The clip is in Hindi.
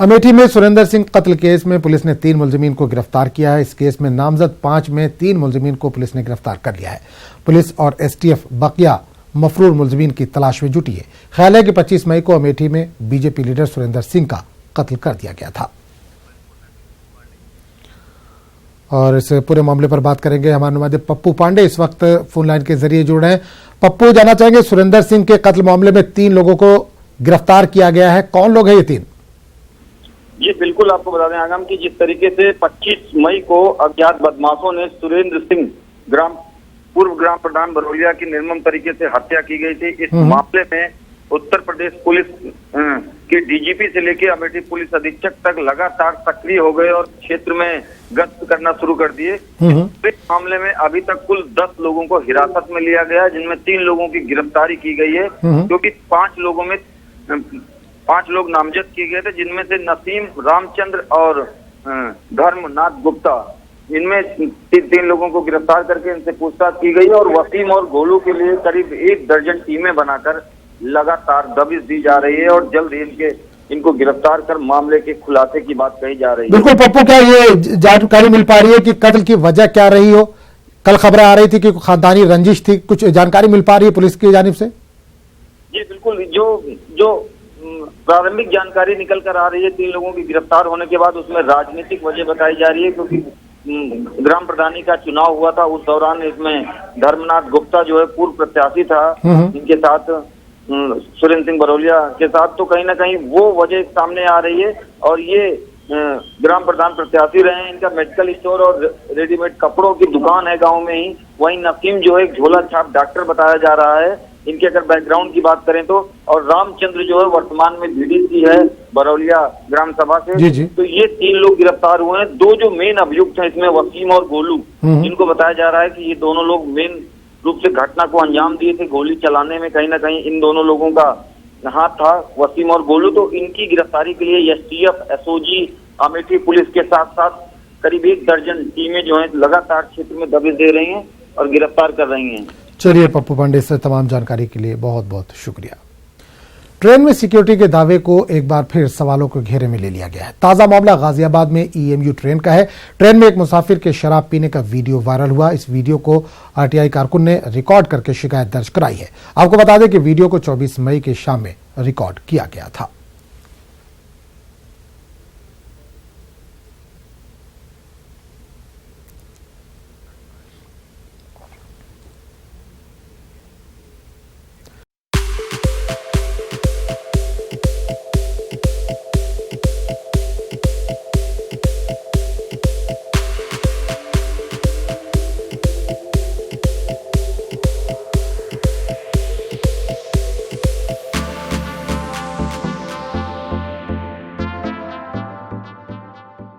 अमेठी में सुरेंद्र सिंह कत्ल केस में पुलिस ने 3 मुलजिमीन को गिरफ्तार किया है। इस केस में नामजद 5 में 3 मुलजिमीन को पुलिस ने गिरफ्तार कर लिया है। पुलिस और एसटीएफ बकिया मफरूर मुलजिमीन की तलाश में जुटी है। ख्याल है कि 25 मई को अमेठी में बीजेपी लीडर सुरेंद्र सिंह का कत्ल कर दिया गया था। और इस पूरे मामले पर बात करेंगे हमारे नुमाइंदे पप्पू पांडे इस वक्त फोन लाइन के जरिए जुड़ रहे हैं। पप्पू, जानना चाहेंगे सुरेंद्र सिंह के कत्ल मामले में 3 लोगों को गिरफ्तार किया गया है, कौन लोग हैं ये 3? जी बिल्कुल, आपको बता दें आगम की जिस तरीके से 25 मई को अज्ञात बदमाशों ने सुरेंद्र सिंह पूर्व ग्राम प्रधान बरौलिया की निर्मम तरीके से हत्या की गई थी। इस मामले में उत्तर प्रदेश पुलिस के डीजीपी से लेकर अमेठी पुलिस अधीक्षक तक लगातार सक्रिय हो गए और क्षेत्र में गश्त करना शुरू कर दिए। इस मामले में अभी तक कुल 10 लोगों को हिरासत में लिया गया, जिनमें 3 लोगों की गिरफ्तारी की गई है, क्योंकि 5 लोगों में 5 लोग नामजद किए गए थे, जिनमें से नसीम, रामचंद्र और धर्मनाथ गुप्ता, इनमें 3 लोगों को गिरफ्तार करके इनसे पूछताछ की गई और वसीम और गोलू के लिए करीब 1 दर्जन टीमें बनाकर लगातार दबिश दी जा रही है और जल्द ही इनको गिरफ्तार कर मामले के खुलासे की बात कही जा रही है। बिल्कुल पप्पू, क्या ये जानकारी मिल पा रही है कि कत्ल की वजह क्या रही हो? कल खबरें आ रही थी कि खानदानी रंजिश थी, कुछ जानकारी मिल पा रही है पुलिस की जानिब से? जी बिल्कुल, जो प्रारंभिक जानकारी निकल कर आ रही है 3 लोगों की गिरफ्तार होने के बाद, उसमें राजनीतिक वजह बताई जा रही है, क्योंकि ग्राम प्रधानी का चुनाव हुआ था, उस दौरान इसमें धर्मनाथ गुप्ता जो है पूर्व प्रत्याशी था, इनके साथ सुरेंद्र सिंह बरौलिया के साथ, तो कहीं ना कहीं वो वजह सामने आ रही है। और ये ग्राम प्रधान प्रत्याशी रहे हैं, इनका मेडिकल स्टोर और रेडीमेड कपड़ों की दुकान है गांव में ही। वहीं नसीम जो है झोला छाप डॉक्टर बताया जा रहा है, इनके अगर बैकग्राउंड की बात करें तो। और रामचंद्र जो है वर्तमान में बीडीसी है बरौलिया ग्राम सभा से। जी। तो ये 3 लोग गिरफ्तार हुए हैं। 2 जो मेन अभियुक्त हैं इसमें वसीम और गोलू, इनको बताया जा रहा है कि ये दोनों लोग मेन रूप से घटना को अंजाम दिए थे। गोली चलाने में कहीं ना कहीं इन दोनों लोगों का हाथ था, वसीम और गोलू। तो इनकी गिरफ्तारी के लिए एसटीएफ, एसओजी, अमेठी पुलिस के साथ साथ करीब 1 दर्जन टीमें जो हैं लगातार क्षेत्र में दबिश दे रही हैं और गिरफ्तार कर रही हैं। चलिए पप्पू पांडे, से तमाम जानकारी के लिए बहुत बहुत शुक्रिया। ट्रेन में सिक्योरिटी के दावे को एक बार फिर सवालों के घेरे में ले लिया गया है। ताजा मामला गाजियाबाद में ईएमयू ट्रेन का है। ट्रेन में एक मुसाफिर के शराब पीने का वीडियो वायरल हुआ। इस वीडियो को आरटीआई कारकुन ने रिकॉर्ड करके शिकायत दर्ज कराई है। आपको बता दें कि वीडियो को 24 मई की शाम में रिकॉर्ड किया गया था।